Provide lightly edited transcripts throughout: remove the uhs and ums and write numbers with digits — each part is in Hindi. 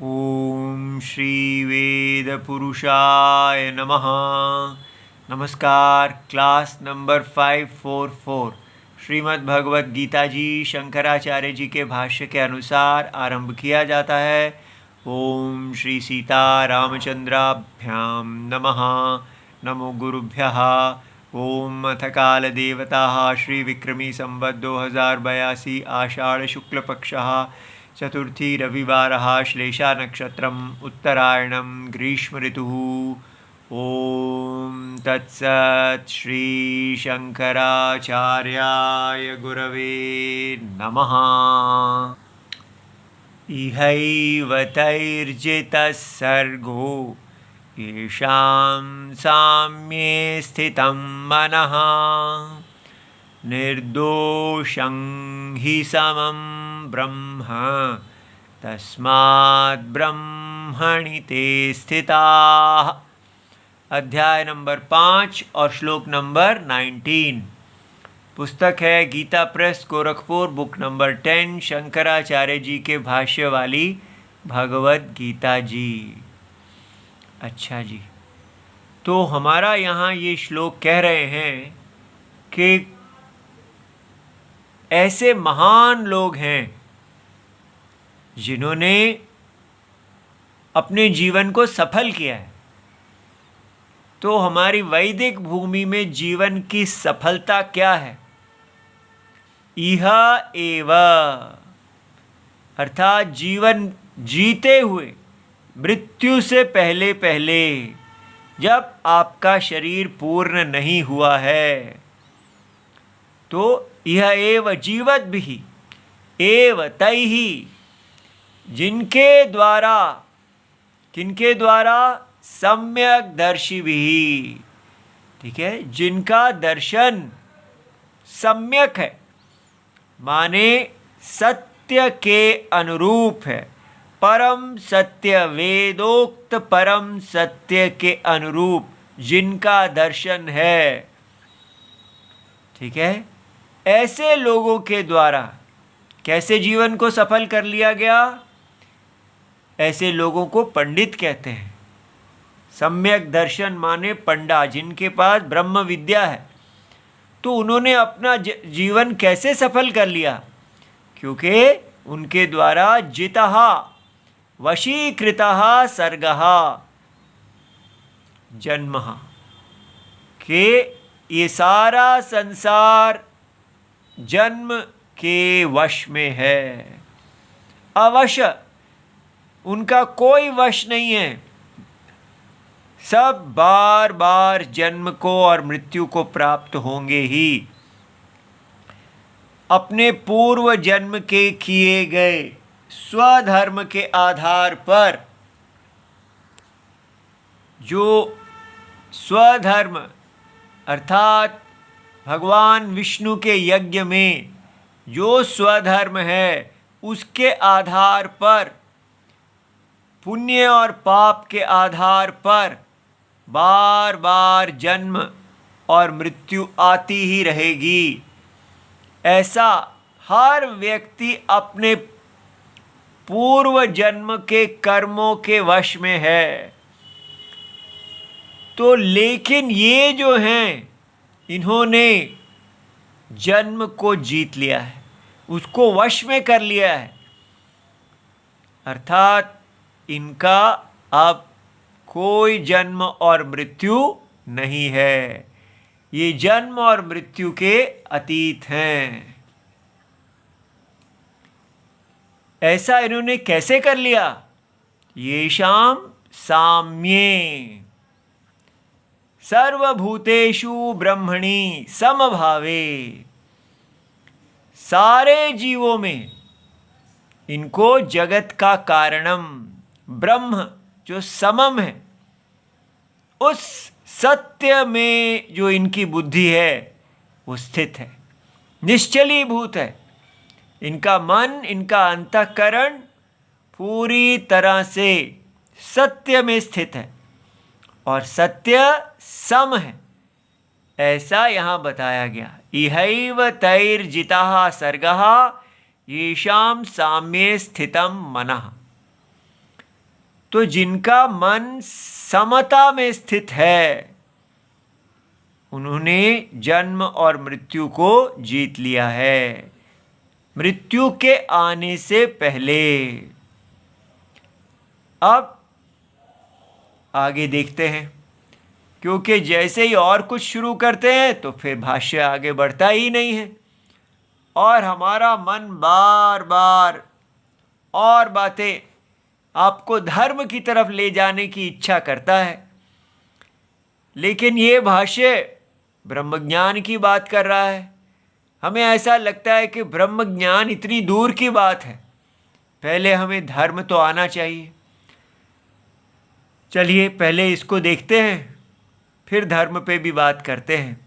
ओम श्री वेद पुरुषाय नमः। नमस्कार। क्लास नंबर 544 श्रीमद् भगवत गीता जी शंकराचार्य जी के भाष्य के अनुसार आरंभ किया जाता है। ओम श्री सीता रामचंद्राभ्याम नमः। नमो गुरुभ्यः। ओम अथ काल देवता श्री विक्रमी संवत 2082 आषाढ़ शुक्ल पक्षः चतुर्थी रविवारः श्लेषा नक्षत्रम् उत्तरायणं ग्रीष्म ऋतुः। ओम तत्सत् श्री शंकराचार्याय गुरवे नमः। इहैव तैर्जितः सर्गो येषां साम्ये स्थितं मनः निर्दोषं हि समं ब्रह्म तस्माद् ब्रह्मणि ते स्थिताः। अध्याय नंबर 5 और श्लोक नंबर 19। पुस्तक है Gita press Gorakhpur, book number 10, Shankaracharya ji के भाष्य वाली भगवत गीता जी। अच्छा जी, तो हमारा यहाँ ये श्लोक कह रहे हैं कि ऐसे महान लोग हैं जिन्होंने अपने जीवन को सफल किया है। तो हमारी वैदिक भूमि में जीवन की सफलता क्या है? इह एव, अर्थात जीवन जीते हुए मृत्यु से पहले पहले, जब आपका शरीर पूर्ण नहीं हुआ है, तो यह एव जीवद्भिः एव तैहि, जिनके द्वारा, किनके द्वारा? सम्यक दर्शिभिः, ठीक है, जिनका दर्शन सम्यक है, माने सत्य के अनुरूप है, परम सत्य, वेदोक्त परम सत्य के अनुरूप जिनका दर्शन है, ठीक है, ऐसे लोगों के द्वारा कैसे जीवन को सफल कर लिया गया? ऐसे लोगों को पंडित कहते हैं। सम्यक दर्शन माने पंडा, जिनके पास ब्रह्म विद्या है। तो उन्होंने अपना जीवन कैसे सफल कर लिया? क्योंकि उनके द्वारा जितः वशीकृतः सर्गः जन्मः, के ये सारा संसार जन्म के वश में है। अवश, उनका कोई वश नहीं है। सब बार बार जन्म को और मृत्यु को प्राप्त होंगे ही। अपने पूर्व जन्म के किए गए स्वधर्म के आधार पर, जो स्वधर्म अर्थात भगवान विष्णु के यज्ञ में जो स्वधर्म है, उसके आधार पर, पुण्य और पाप के आधार पर बार बार जन्म और मृत्यु आती ही रहेगी। ऐसा हर व्यक्ति अपने पूर्व जन्म के कर्मों के वश में है। तो लेकिन ये जो हैं, इन्होंने जन्म को जीत लिया है, उसको वश में कर लिया है, अर्थात इनका अब कोई जन्म और मृत्यु नहीं है। ये जन्म और मृत्यु के अतीत हैं। ऐसा इन्होंने कैसे कर लिया? येषां साम्ये सर्वभूतेषु ब्रह्मणि समभावे, सारे जीवों में इनको जगत का कारणम ब्रह्म जो समम है, उस सत्य में जो इनकी बुद्धि है वो स्थित है, निश्चलीभूत है। इनका मन, इनका अंतःकरण पूरी तरह से सत्य में स्थित है और सत्य सम है, ऐसा यहाँ बताया गया। इहैव तैर्जितः सर्गः येषां साम्ये स्थितं मनः। तो जिनका मन समता में स्थित है उन्होंने जन्म और मृत्यु को जीत लिया है, मृत्यु के आने से पहले। अब आगे देखते हैं, क्योंकि जैसे ही और कुछ शुरू करते हैं तो फिर भाष्य आगे बढ़ता ही नहीं है और हमारा मन बार बार और बातें आपको धर्म की तरफ ले जाने की इच्छा करता है। लेकिन ये भाष्य ब्रह्मज्ञान की बात कर रहा है। हमें ऐसा लगता है कि ब्रह्मज्ञान इतनी दूर की बात है, पहले हमें धर्म तो आना चाहिए। चलिए पहले इसको देखते हैं, फिर धर्म पे भी बात करते हैं।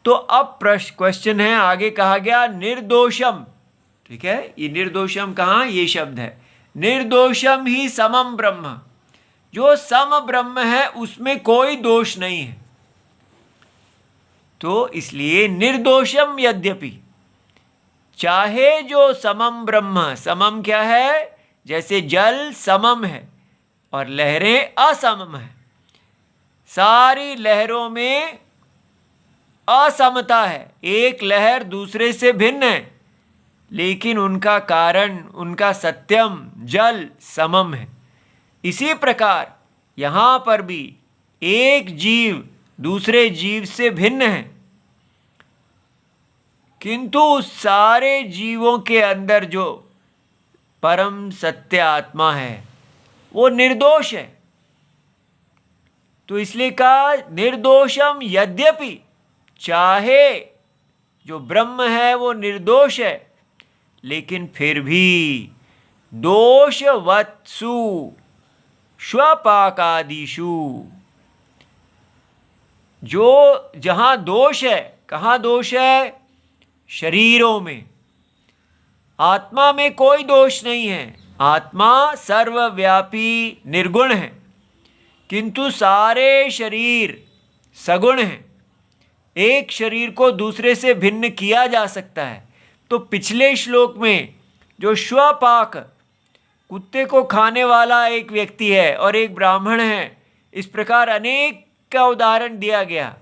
तो अब क्वेश्चन है, आगे कहा गया निर्दोषम, ठीक है, ये निर्दोषम कहाँ, ये शब्द है, निर्दोषम ही समम ब्रह्म, जो सम ब्रह्म है उसमें कोई दोष नहीं है। तो इसलिए निर्दोषम यद्यपि, चाहे जो समम ब्रह्म, समम क्या है, जैसे जल समम है और लहरें असमम है, सारी लहरों में असमता है, एक लहर दूसरे से भिन्न है, लेकिन उनका कारण, उनका सत्यम जल समम है। इसी प्रकार यहाँ पर भी एक जीव दूसरे जीव से भिन्न है, किंतु उस सारे जीवों के अंदर जो परम सत्य आत्मा है वो निर्दोष है। तो इसलिए कहा निर्दोषम यद्यपि, चाहे जो ब्रह्म है वो निर्दोष है, लेकिन फिर भी दोषवत्सु स्वपाकादिषु, जो जहाँ दोष है, कहाँ दोष है, शरीरों में। आत्मा में कोई दोष नहीं है, आत्मा सर्वव्यापी निर्गुण है, किंतु सारे शरीर सगुण हैं। एक शरीर को दूसरे से भिन्न किया जा सकता है। तो पिछले श्लोक में जो स्वपाक, कुत्ते को खाने वाला एक व्यक्ति है और एक ब्राह्मण है, इस प्रकार अनेक का उदाहरण दिया गया।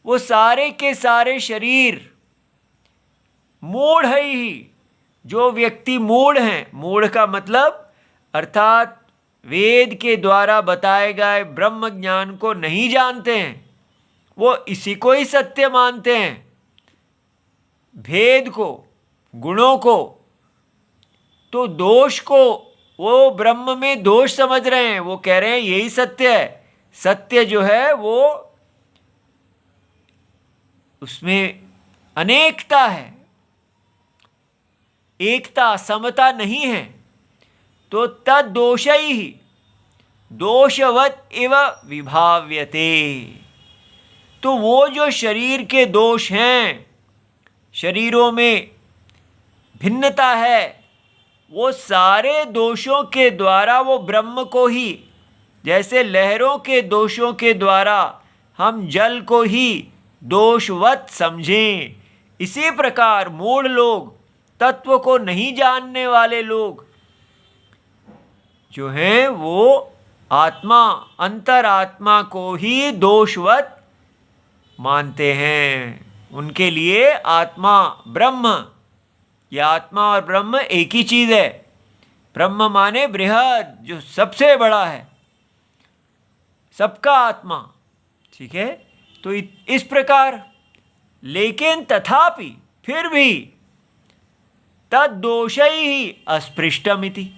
वो सारे के सारे शरीर मूढ़ ही, जो व्यक्ति मूढ़ हैं, मूढ़ का मतलब अर्थात वेद के द्वारा बताए गए ब्रह्म ज्ञान को नहीं जानते हैं, वो इसी को ही सत्य मानते हैं, भेद को, गुणों को। तो दोष को वो ब्रह्म में दोष समझ रहे हैं, वो कह रहे हैं यही सत्य है। सत्य जो है वो उसमें अनेकता है, एकता समता नहीं है। तो तद दोषै ही दोषवत इव विभाव्यते। तो वो जो शरीर के दोष हैं, शरीरों में भिन्नता है, वो सारे दोषों के द्वारा वो ब्रह्म को ही, जैसे लहरों के दोषों के द्वारा हम जल को ही दोषवत समझें, इसी प्रकार मूढ़ लोग, तत्व को नहीं जानने वाले लोग जो हैं, वो आत्मा, अंतरात्मा को ही दोषवत मानते हैं। उनके लिए आत्मा ब्रह्म, यह आत्मा और ब्रह्म एक ही चीज़ है। ब्रह्म माने बृहद, जो सबसे बड़ा है, सबका आत्मा, ठीक है। तो इस प्रकार, लेकिन तथापि फिर भी तद दोषै ही अस्पृष्टमिति,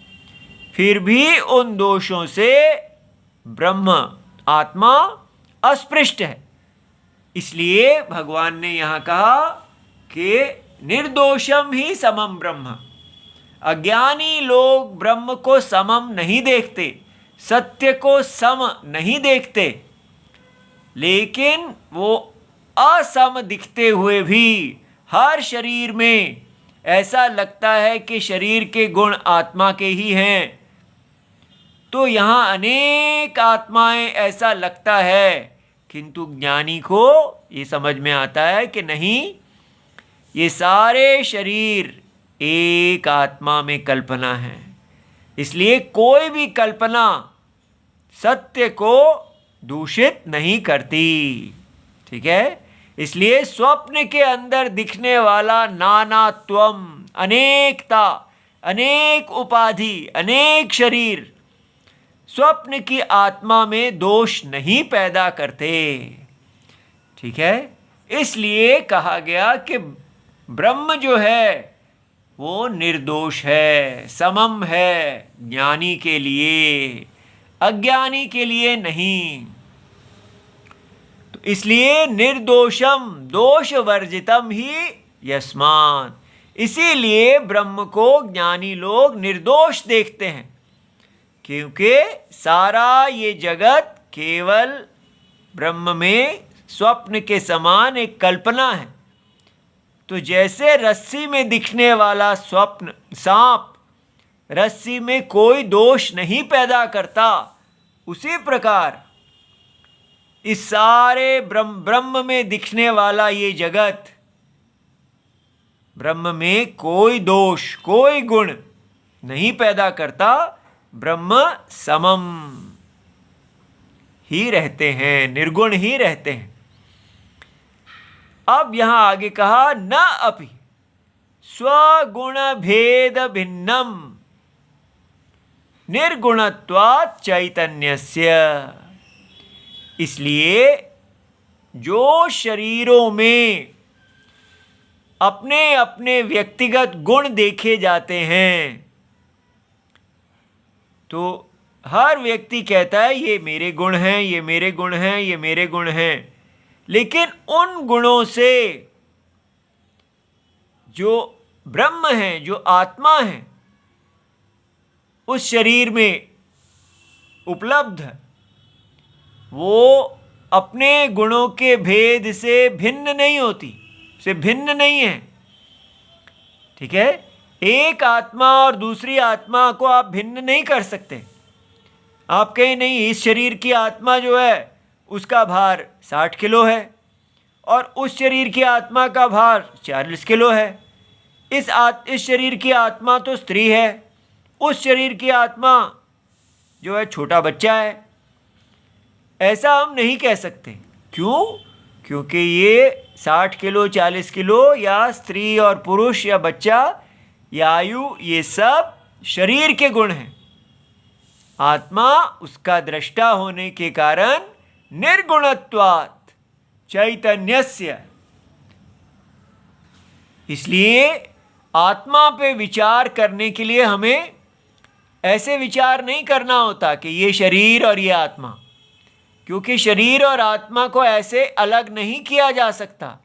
फिर भी उन दोषों से ब्रह्म आत्मा अस्पृष्ट है। इसलिए भगवान ने यहाँ कहा कि निर्दोषम ही समम ब्रह्म। अज्ञानी लोग ब्रह्म को समम नहीं देखते, सत्य को सम नहीं देखते, लेकिन वो असम दिखते हुए भी हर शरीर में ऐसा लगता है कि शरीर के गुण आत्मा के ही हैं। तो यहाँ अनेक आत्माएं ऐसा लगता है, किंतु ज्ञानी को ये समझ में आता है कि नहीं, ये सारे शरीर एक आत्मा में कल्पना है। इसलिए कोई भी कल्पना सत्य को दूषित नहीं करती। ठीक है, इसलिए स्वप्न के अंदर दिखने वाला नानात्वम, अनेकता, अनेक उपाधि, अनेक शरीर स्वप्न की आत्मा में दोष नहीं पैदा करते। ठीक है, इसलिए कहा गया कि ब्रह्म जो है वो निर्दोष है, समम है, ज्ञानी के लिए, अज्ञानी के लिए नहीं। तो इसलिए निर्दोषम, दोष वर्जितम ही यस्मात्, इसीलिए ब्रह्म को ज्ञानी लोग निर्दोष देखते हैं, क्योंकि सारा ये जगत केवल ब्रह्म में स्वप्न के समान एक कल्पना है। तो जैसे रस्सी में दिखने वाला स्वप्न सांप रस्सी में कोई दोष नहीं पैदा करता, उसी प्रकार इस सारे ब्रह्म में दिखने वाला ये जगत, ब्रह्म में कोई दोष, कोई गुण नहीं पैदा करता। ब्रह्म समम ही रहते हैं, निर्गुण ही रहते हैं। अब यहां आगे कहा न अपि स्वगुण भेद भिन्नम निर्गुणत्वात् चैतन्यस्य, इसलिए जो शरीरों में अपने अपने व्यक्तिगत गुण देखे जाते हैं, तो हर व्यक्ति कहता है ये मेरे गुण हैं, ये मेरे गुण हैं, ये मेरे गुण हैं, लेकिन उन गुणों से जो ब्रह्म है, जो आत्मा है, उस शरीर में उपलब्ध, वो अपने गुणों के भेद से भिन्न नहीं होती, से भिन्न नहीं है। ठीक है, एक आत्मा और दूसरी आत्मा को आप भिन्न नहीं कर सकते। आप कहें नहीं, इस शरीर की आत्मा जो है उसका भार 60 किलो है और उस शरीर की आत्मा का भार 40 किलो है। इस शरीर की आत्मा तो स्त्री है, उस शरीर की आत्मा जो है छोटा बच्चा है। ऐसा हम नहीं कह सकते। क्यों? क्योंकि ये 60 किलो, 40 किलो या स्त्री और पुरुष या बच्चा या आयु, ये सब शरीर के गुण हैं। आत्मा उसका दृष्टा होने के कारण निर्गुणत्वात् चैतन्यस्य, इसलिए आत्मा पे विचार करने के लिए हमें ऐसे विचार नहीं करना होता कि ये शरीर और ये आत्मा, क्योंकि शरीर और आत्मा को ऐसे अलग नहीं किया जा सकता।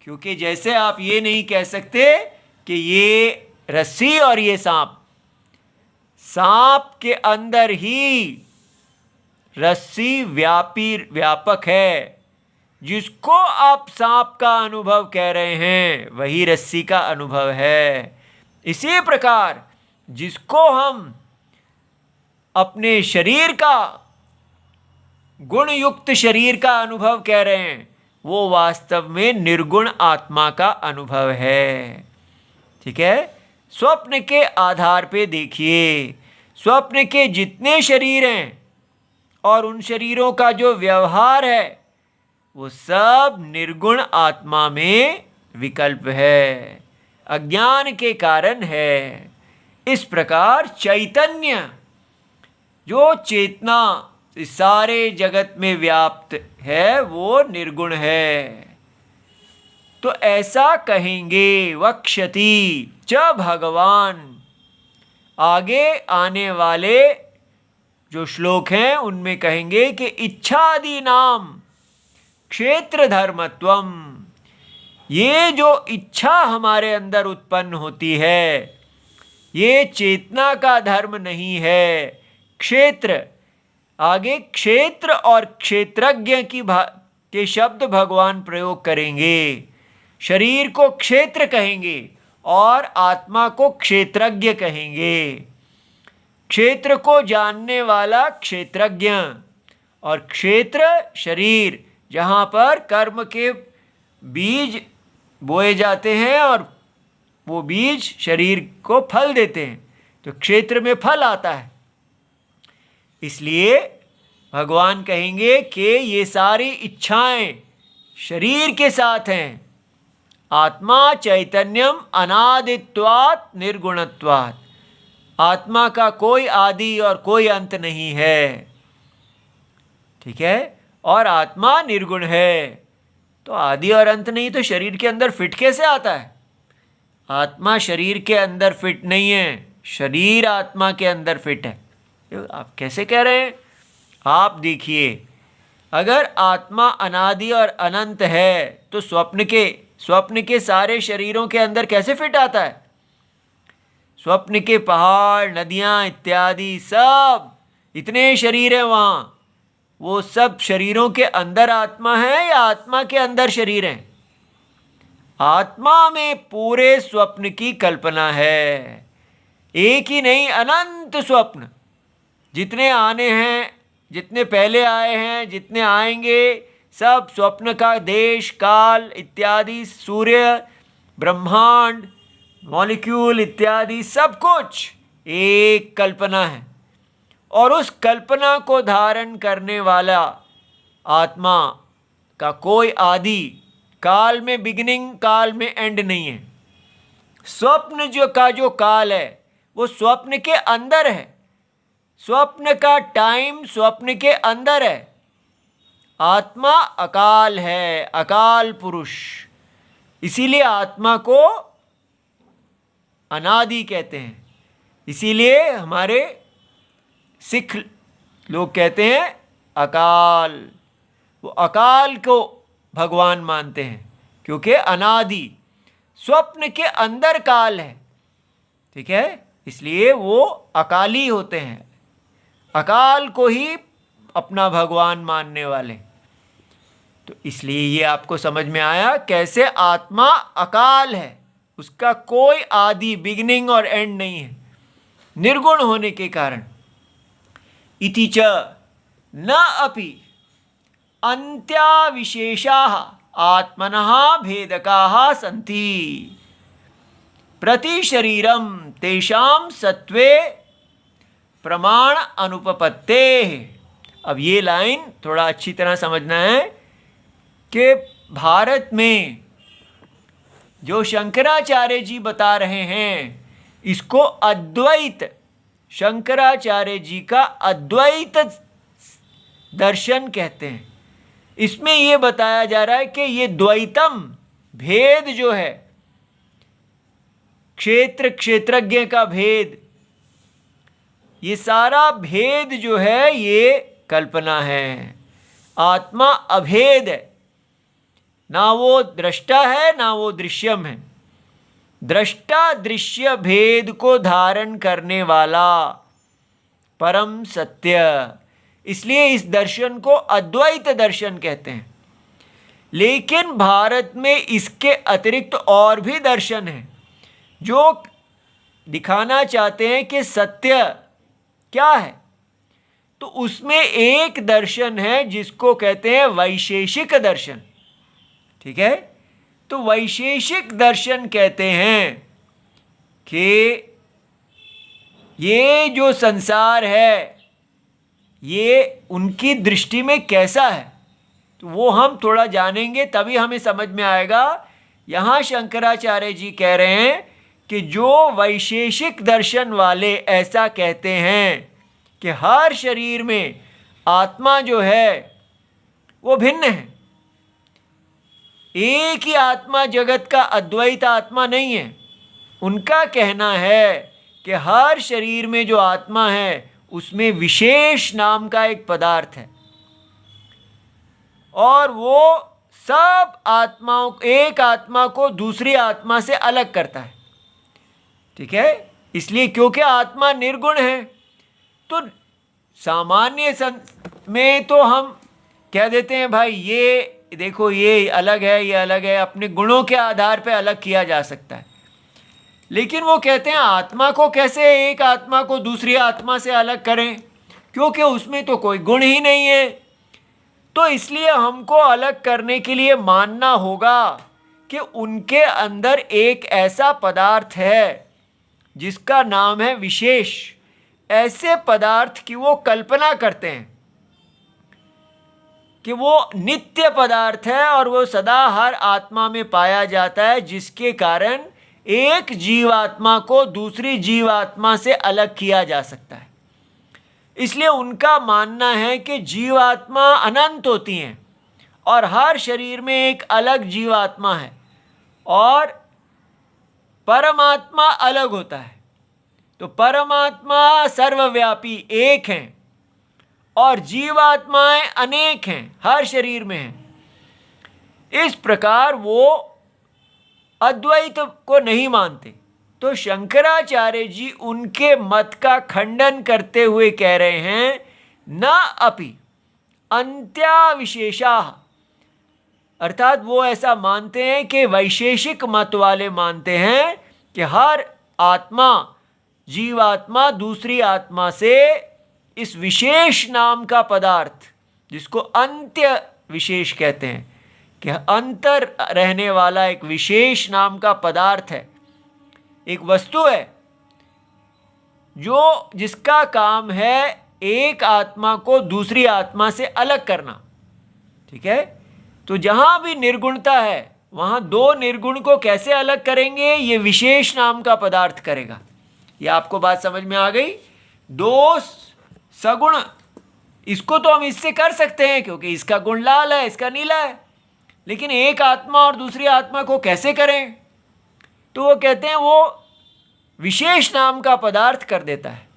क्योंकि जैसे आप ये नहीं कह सकते कि ये रस्सी और ये सांप, सांप के अंदर ही रस्सी व्यापक है। जिसको आप सांप का अनुभव कह रहे हैं वही रस्सी का अनुभव है। इसी प्रकार जिसको हम अपने शरीर का, गुण युक्त शरीर का अनुभव कह रहे हैं, वो वास्तव में निर्गुण आत्मा का अनुभव है। ठीक है, स्वप्न के आधार पे देखिए, स्वप्न के जितने शरीर हैं और उन शरीरों का जो व्यवहार है वो सब निर्गुण आत्मा में विकल्प है, अज्ञान के कारण है। इस प्रकार चैतन्य, जो चेतना इस सारे जगत में व्याप्त है, वो निर्गुण है। तो ऐसा कहेंगे वक्ष्यति च भगवान। आगे आने वाले जो श्लोक हैं उनमें कहेंगे कि इच्छादि नाम क्षेत्र धर्मत्वम, ये जो इच्छा हमारे अंदर उत्पन्न होती है ये चेतना का धर्म नहीं है। क्षेत्र, आगे क्षेत्र और क्षेत्रज्ञ के शब्द भगवान प्रयोग करेंगे। शरीर को क्षेत्र कहेंगे और आत्मा को क्षेत्रज्ञ कहेंगे। क्षेत्र को जानने वाला क्षेत्रज्ञ और क्षेत्र शरीर, जहाँ पर कर्म के बीज बोए जाते हैं और वो बीज शरीर को फल देते हैं। तो क्षेत्र में फल आता है। इसलिए भगवान कहेंगे कि ये सारी इच्छाएं शरीर के साथ हैं। आत्मा चैतन्यम अनादित्वात् निर्गुणत्वात्, आत्मा का कोई आदि और कोई अंत नहीं है, ठीक है। और आत्मा निर्गुण है, तो आदि और अंत नहीं तो शरीर के अंदर फिट कैसे आता है? आत्मा शरीर के अंदर फिट नहीं है, शरीर आत्मा के अंदर फिट है। आप कैसे कह रहे हैं? आप देखिए, अगर आत्मा अनादि और अनंत है तो स्वप्न के सारे शरीरों के अंदर कैसे फिट आता है? स्वप्न के पहाड़, नदियाँ इत्यादि सब इतने शरीर हैं वहाँ, वो सब शरीरों के अंदर आत्मा है या आत्मा के अंदर शरीर हैं? आत्मा में पूरे स्वप्न की कल्पना है, एक ही नहीं, अनंत स्वप्न, जितने आने हैं, जितने पहले आए हैं, जितने आएंगे, सब स्वप्न का देश काल इत्यादि, सूर्य, ब्रह्मांड, मॉलिक्यूल इत्यादि सब कुछ एक कल्पना है। और उस कल्पना को धारण करने वाला आत्मा का कोई आदि, काल में बिगिनिंग, काल में एंड नहीं है। स्वप्न जो काल है वो स्वप्न के अंदर है, स्वप्न का टाइम स्वप्न के अंदर है। आत्मा अकाल है, अकाल पुरुष, इसीलिए आत्मा को अनादि कहते हैं। इसीलिए हमारे सिख लोग कहते हैं अकाल, वो अकाल को भगवान मानते हैं क्योंकि अनादि, स्वप्न के अंदर काल है, ठीक है। इसलिए वो अकाली होते हैं, अकाल को ही अपना भगवान मानने वाले। तो इसलिए ये आपको समझ में आया कैसे आत्मा अकाल है, उसका कोई आदि, बिगिनिंग और एंड नहीं है, निर्गुण होने के कारण। इति च न अपि अन्त्या विशेषाः आत्मनः भेदकाः सन्ति प्रति शरीरम तेषां सत्वे प्रमाण अनुपपत्तेः। अब ये लाइन थोड़ा अच्छी तरह समझना है कि भारत में जो शंकराचार्य जी बता रहे हैं, इसको अद्वैत, शंकराचार्य जी का अद्वैत दर्शन कहते हैं। इसमें यह बताया जा रहा है कि ये द्वैतम, भेद जो है, क्षेत्र क्षेत्रज्ञ का भेद, ये सारा भेद जो है ये कल्पना है। आत्मा अभेद है, ना वो दृष्टा है ना वो दृश्यम है। दृष्टा दृश्य भेद को धारण करने वाला परम सत्य, इसलिए इस दर्शन को अद्वैत दर्शन कहते हैं। लेकिन भारत में इसके अतिरिक्त और भी दर्शन हैं जो दिखाना चाहते हैं कि सत्य क्या है। तो उसमें एक दर्शन है जिसको कहते हैं वैशेषिक दर्शन, ठीक है। तो वैशेषिक दर्शन कहते हैं कि ये जो संसार है ये उनकी दृष्टि में कैसा है, तो वो हम थोड़ा जानेंगे तभी हमें समझ में आएगा। यहाँ शंकराचार्य जी कह रहे हैं कि जो वैशेषिक दर्शन वाले ऐसा कहते हैं कि हर शरीर में आत्मा जो है वो भिन्न है, एक ही आत्मा जगत का अद्वैत आत्मा नहीं है। उनका कहना है कि हर शरीर में जो आत्मा है उसमें विशेष नाम का एक पदार्थ है और वो सब आत्माओं, एक आत्मा को दूसरी आत्मा से अलग करता है, ठीक है। इसलिए क्योंकि आत्मा निर्गुण है, तो सामान्य में तो हम कह देते हैं भाई ये देखो ये अलग है, ये अलग है, अपने गुणों के आधार पर अलग किया जा सकता है। लेकिन वो कहते हैं आत्मा को कैसे एक आत्मा को दूसरी आत्मा से अलग करें, क्योंकि उसमें तो कोई गुण ही नहीं है। तो इसलिए हमको अलग करने के लिए मानना होगा कि उनके अंदर एक ऐसा पदार्थ है जिसका नाम है विशेष, ऐसे पदार्थ की वो कल्पना करते हैं कि वो नित्य पदार्थ है और वो सदा हर आत्मा में पाया जाता है, जिसके कारण एक जीवात्मा को दूसरी जीवात्मा से अलग किया जा सकता है। इसलिए उनका मानना है कि जीवात्मा अनंत होती हैं और हर शरीर में एक अलग जीवात्मा है और परमात्मा अलग होता है। तो परमात्मा सर्वव्यापी एक हैं और जीवात्माएं अनेक हैं, हर शरीर में हैं। इस प्रकार वो अद्वैत को नहीं मानते। तो शंकराचार्य जी उनके मत का खंडन करते हुए कह रहे हैं, न अपि अंत्याविशेषाः, अर्थात वो ऐसा मानते हैं कि वैशेषिक मत वाले मानते हैं कि हर आत्मा, जीवात्मा दूसरी आत्मा से इस विशेष नाम का पदार्थ, जिसको अंत्य विशेष कहते हैं, कि अंतर रहने वाला एक विशेष नाम का पदार्थ है, एक वस्तु है जो जिसका काम है एक आत्मा को दूसरी आत्मा से अलग करना। ठीक है, तो जहाँ भी निर्गुणता है वहाँ दो निर्गुण को कैसे अलग करेंगे, ये विशेष नाम का पदार्थ करेगा। ये आपको बात समझ में आ गई। दो सगुण, इसको तो हम इससे कर सकते हैं क्योंकि इसका गुण लाल है, इसका नीला है, लेकिन एक आत्मा और दूसरी आत्मा को कैसे करें? तो वो कहते हैं वो विशेष नाम का पदार्थ कर देता है।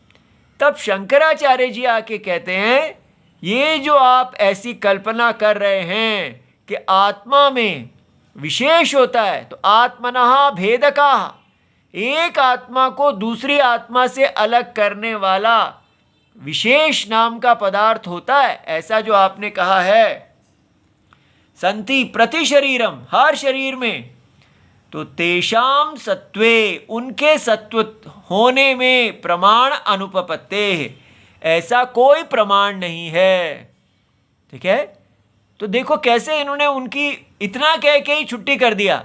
तब शंकराचार्य जी आके कहते हैं, ये जो आप ऐसी कल्पना कर रहे हैं कि आत्मा में विशेष होता है, तो आत्मनः भेदकाः, एक आत्मा को दूसरी आत्मा से अलग करने वाला विशेष नाम का पदार्थ होता है, ऐसा जो आपने कहा है, संति प्रति शरीरम, हर शरीर में, तो तेषाम सत्वे, उनके सत्व होने में प्रमाण अनुपपत्ते, ऐसा कोई प्रमाण नहीं है। ठीक है, तो देखो कैसे इन्होंने उनकी इतना कह के ही छुट्टी कर दिया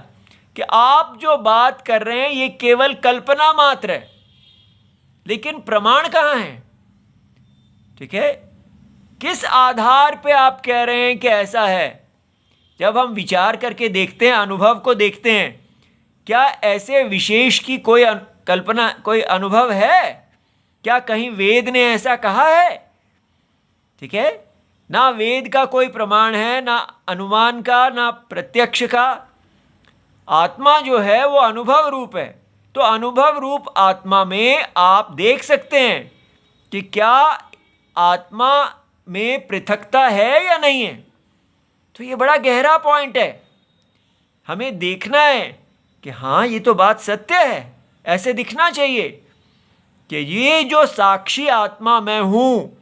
कि आप जो बात कर रहे हैं ये केवल कल्पना मात्र है, लेकिन प्रमाण कहाँ है? ठीक है, किस आधार पे आप कह रहे हैं कि ऐसा है? जब हम विचार करके देखते हैं, अनुभव को देखते हैं, क्या ऐसे विशेष की कोई कल्पना, कोई अनुभव है क्या? कहीं वेद ने ऐसा कहा है? ठीक है, ना वेद का कोई प्रमाण है, ना अनुमान का, ना प्रत्यक्ष का। आत्मा जो है वो अनुभव रूप है, तो अनुभव रूप आत्मा में आप देख सकते हैं कि क्या आत्मा में पृथकता है या नहीं है। तो ये बड़ा गहरा पॉइंट है, हमें देखना है कि हाँ ये तो बात सत्य है, ऐसे दिखना चाहिए कि ये जो साक्षी आत्मा मैं हूँ,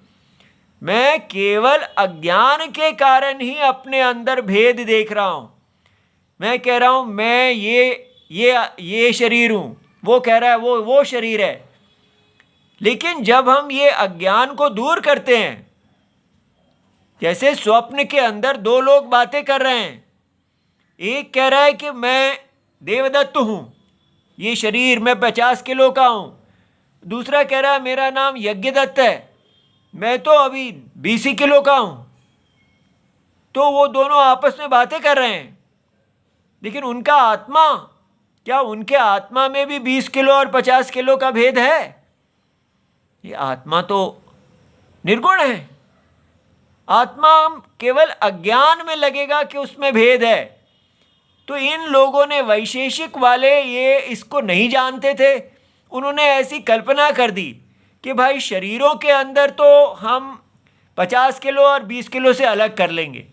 मैं केवल अज्ञान के कारण ही अपने अंदर भेद देख रहा हूँ। मैं कह रहा हूँ मैं ये शरीर हूँ, वो कह रहा है वो शरीर है। लेकिन जब हम ये अज्ञान को दूर करते हैं, जैसे स्वप्न के अंदर दो लोग बातें कर रहे हैं, एक कह रहा है कि मैं देवदत्त हूँ, ये शरीर मैं 50 किलो का हूँ, दूसरा कह रहा है मेरा नाम यज्ञदत्त है, मैं तो अभी 20 किलो का हूँ। तो वो दोनों आपस में बातें कर रहे हैं, लेकिन उनका आत्मा, क्या उनके आत्मा में भी 20 किलो और 50 किलो का भेद है? ये आत्मा तो निर्गुण है। आत्मा केवल अज्ञान में लगेगा कि उसमें भेद है। तो इन लोगों ने, वैशेषिक वाले, ये इसको नहीं जानते थे, उन्होंने ऐसी कल्पना कर दी कि भाई शरीरों के अंदर तो हम 50 किलो और 20 किलो से अलग कर लेंगे,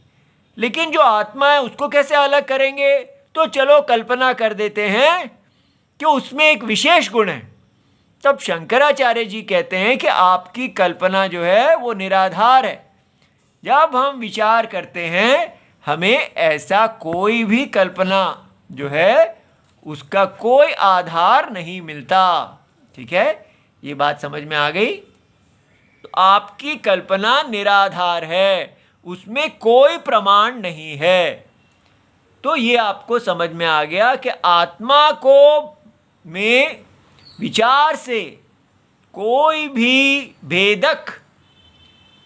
लेकिन जो आत्मा है उसको कैसे अलग करेंगे? तो चलो कल्पना कर देते हैं कि उसमें एक विशेष गुण है। तब शंकराचार्य जी कहते हैं कि आपकी कल्पना जो है वो निराधार है। जब हम विचार करते हैं, हमें ऐसा कोई भी कल्पना जो है उसका कोई आधार नहीं मिलता। ठीक है, ये बात समझ में आ गई? तो आपकी कल्पना निराधार है, उसमें कोई प्रमाण नहीं है। तो ये आपको समझ में आ गया कि आत्मा को में विचार से कोई भी भेदक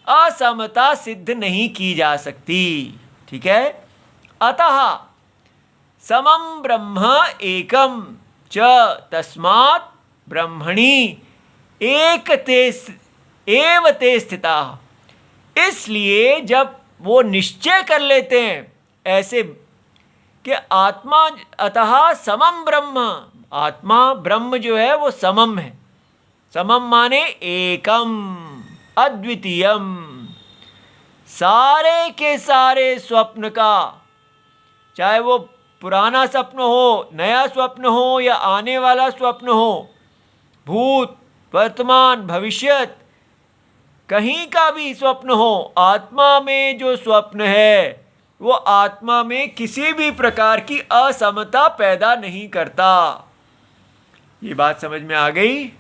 असमता सिद्ध नहीं की जा सकती। ठीक है। अतः समम ब्रह्म एकम च तस्मात् ब्रह्मणि एव ते स्थिताः। इसलिए जब वो निश्चय कर लेते हैं ऐसे कि आत्मा, अतः समम ब्रह्म, आत्मा ब्रह्म जो है वो समम है। समम माने एकम अद्वितीयम। सारे के सारे स्वप्न का, चाहे वो पुराना स्वप्न हो, नया स्वप्न हो या आने वाला स्वप्न हो, भूत वर्तमान भविष्यत, कहीं का भी स्वप्न हो, आत्मा में जो स्वप्न है वो आत्मा में किसी भी प्रकार की असमता पैदा नहीं करता। ये बात समझ में आ गई?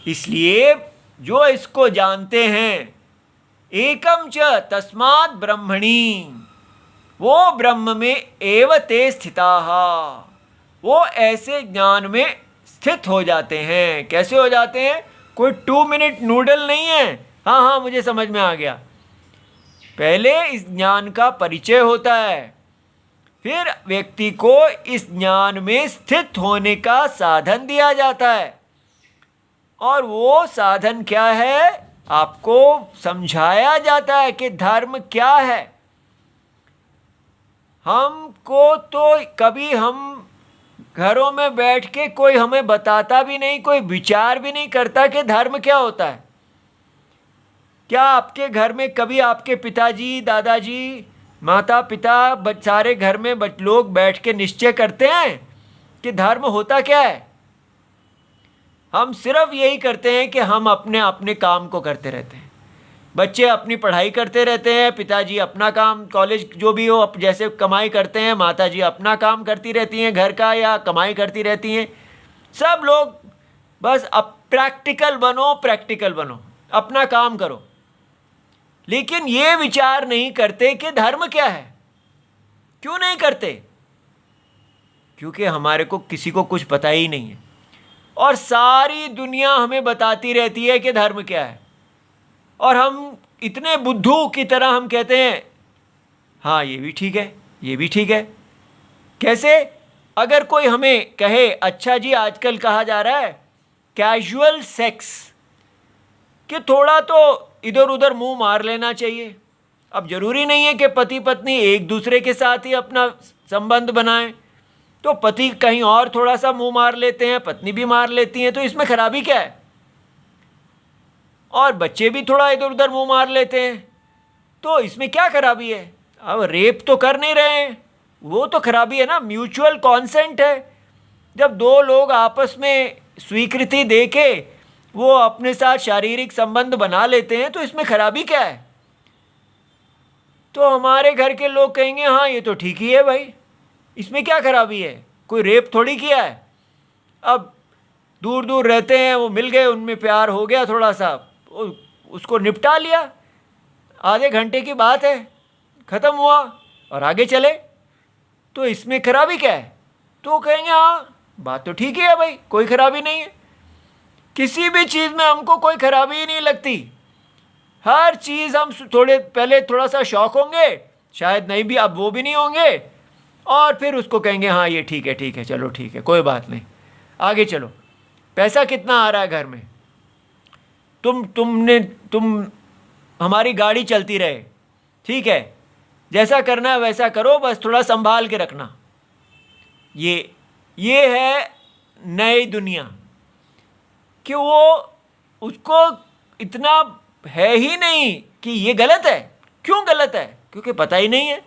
इसलिए जो इसको जानते हैं, एकम च तस्मात् ब्रह्मणि, वो ब्रह्म में एव ते स्थिताः, वो ऐसे ज्ञान में स्थित हो जाते हैं। कैसे हो जाते हैं? कोई 2 मिनट नूडल नहीं है। हाँ हाँ, मुझे समझ में आ गया। पहले इस ज्ञान का परिचय होता है, फिर व्यक्ति को इस ज्ञान में स्थित होने का साधन दिया जाता है। और वो साधन क्या है? आपको समझाया जाता है कि धर्म क्या है। हमको तो कभी, हम घरों में बैठ के कोई हमें बताता भी नहीं, कोई विचार भी नहीं करता कि धर्म क्या होता है। क्या आपके घर में कभी आपके पिताजी, दादाजी, माता पिता, सारे घर में लोग बैठ के निश्चय करते हैं कि धर्म होता क्या है? हम सिर्फ यही करते हैं कि हम अपने अपने काम को करते रहते हैं। बच्चे अपनी पढ़ाई करते रहते हैं, पिताजी अपना काम, कॉलेज जो भी हो जैसे कमाई करते हैं, माताजी अपना काम करती रहती हैं घर का या कमाई करती रहती हैं। सब लोग बस अब प्रैक्टिकल बनो, अपना काम करो। लेकिन ये विचार नहीं करते कि धर्म क्या है। क्यों नहीं करते? क्योंकि हमारे को किसी को कुछ पता ही नहीं है, और सारी दुनिया हमें बताती रहती है कि धर्म क्या है। और हम इतने बुद्धू की तरह हम कहते हैं हाँ ये भी ठीक है, ये भी ठीक है। कैसे? अगर कोई हमें कहे अच्छा जी आजकल कहा जा रहा है कैजुअल सेक्स, कि थोड़ा तो इधर उधर मुंह मार लेना चाहिए। अब जरूरी नहीं है कि पति पत्नी एक दूसरे के साथ ही अपना संबंध बनाएं, तो पति कहीं और थोड़ा सा मुंह मार लेते हैं, पत्नी भी मार लेती हैं, तो इसमें खराबी क्या है? और बच्चे भी थोड़ा इधर उधर मुंह मार लेते हैं, तो इसमें क्या खराबी है? अब रेप तो कर नहीं रहे हैं, वो तो खराबी है ना। म्यूचुअल कॉन्सेंट है। जब दो लोग आपस में स्वीकृति दे के वो अपने साथ शारीरिक संबंध बना लेते हैं, तो इसमें खराबी क्या है? तो हमारे घर के लोग कहेंगे हाँ ये तो ठीक ही है भाई, इसमें क्या खराबी है, कोई रेप थोड़ी किया है। अब दूर दूर रहते हैं, वो मिल गए, उनमें प्यार हो गया थोड़ा सा, उसको निपटा लिया, आधे घंटे की बात है, ख़त्म हुआ और आगे चले, तो इसमें खराबी क्या है? तो कहेंगे हाँ बात तो ठीक ही है भाई, कोई खराबी नहीं है। किसी भी चीज़ में हमको कोई खराबी ही नहीं लगती। हर चीज़ हम थोड़े पहले थोड़ा सा शौक होंगे, शायद नहीं भी, अब वो भी नहीं होंगे, और फिर उसको कहेंगे हाँ ये ठीक है, चलो ठीक है, कोई बात नहीं, आगे चलो। पैसा कितना आ रहा है घर में, तुम हमारी गाड़ी चलती रहे, ठीक है, जैसा करना है वैसा करो, बस थोड़ा संभाल के रखना। ये है नई दुनिया, कि वो उसको इतना है ही नहीं कि ये गलत है। क्यों गलत है? क्योंकि पता ही नहीं है।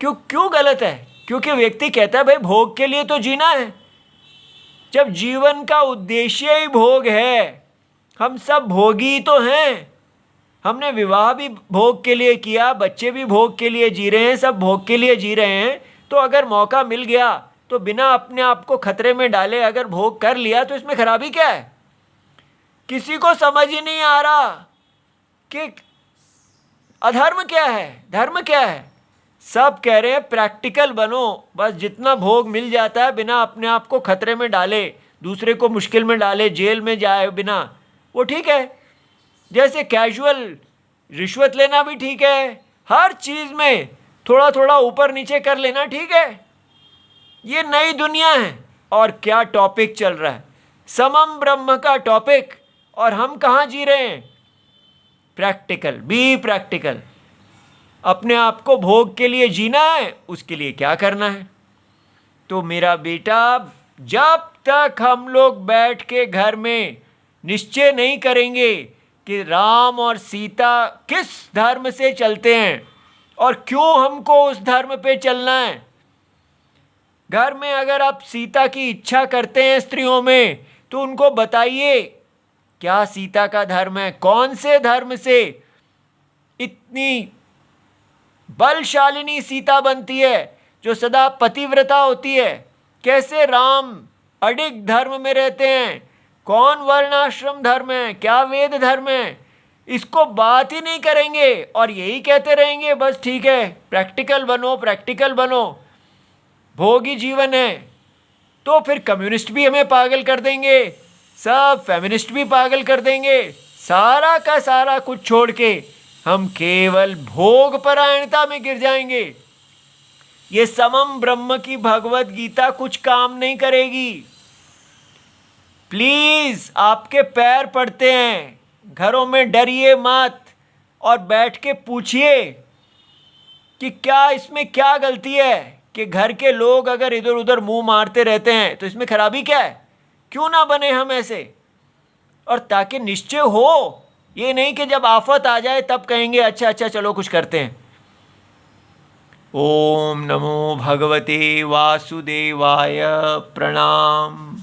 क्यों गलत है? क्योंकि व्यक्ति कहता है भाई भोग के लिए तो जीना है। जब जीवन का उद्देश्य ही भोग है, हम सब भोगी तो हैं, हमने विवाह भी भोग के लिए किया, बच्चे भी भोग के लिए जी रहे हैं, सब भोग के लिए जी रहे हैं। तो अगर मौका मिल गया तो बिना अपने आप को खतरे में डाले अगर भोग कर लिया, तो इसमें खराबी क्या है? किसी को समझ ही नहीं आ रहा कि अधर्म क्या है, धर्म क्या है। सब कह रहे हैं प्रैक्टिकल बनो, बस जितना भोग मिल जाता है बिना अपने आप को खतरे में डाले, दूसरे को मुश्किल में डाले, जेल में जाए बिना, वो ठीक है। जैसे कैजुअल रिश्वत लेना भी ठीक है, हर चीज़ में थोड़ा थोड़ा ऊपर नीचे कर लेना ठीक है। ये नई दुनिया है। और क्या टॉपिक चल रहा है, समम ब्रह्म का टॉपिक, और हम कहाँ जी रहे हैं? Practical, be practical. अपने आप को भोग के लिए जीना है, उसके लिए क्या करना है? तो मेरा बेटा, जब तक हम लोग बैठ के घर में निश्चय नहीं करेंगे कि राम और सीता किस धर्म से चलते हैं और क्यों हमको उस धर्म पे चलना है, घर में अगर आप सीता की इच्छा करते हैं स्त्रियों में, तो उनको बताइए क्या सीता का धर्म है, कौन से धर्म से इतनी बलशालिनी सीता बनती है जो सदा पतिव्रता होती है, कैसे राम अडिग धर्म में रहते हैं, कौन वर्णाश्रम धर्म है, क्या वेद धर्म है, इसको बात ही नहीं करेंगे और यही कहते रहेंगे बस ठीक है प्रैक्टिकल बनो प्रैक्टिकल बनो, भोगी जीवन है। तो फिर कम्युनिस्ट भी हमें पागल कर देंगे, सब फेमिनिस्ट भी पागल कर देंगे, सारा का सारा कुछ छोड़ के हम केवल भोग परायणता में गिर जाएंगे। ये समम ब्रह्म की भगवत गीता कुछ काम नहीं करेगी। प्लीज आपके पैर पड़ते हैं, घरों में डरिए मत और बैठ के पूछिए कि क्या इसमें क्या गलती है कि घर के लोग अगर इधर उधर मुंह मारते रहते हैं तो इसमें खराबी क्या है, क्यों ना बने हम ऐसे। और ताकि निश्चय हो, ये नहीं कि जब आफत आ जाए तब कहेंगे अच्छा अच्छा चलो कुछ करते हैं। ओम नमो भगवते वासुदेवाय। प्रणाम।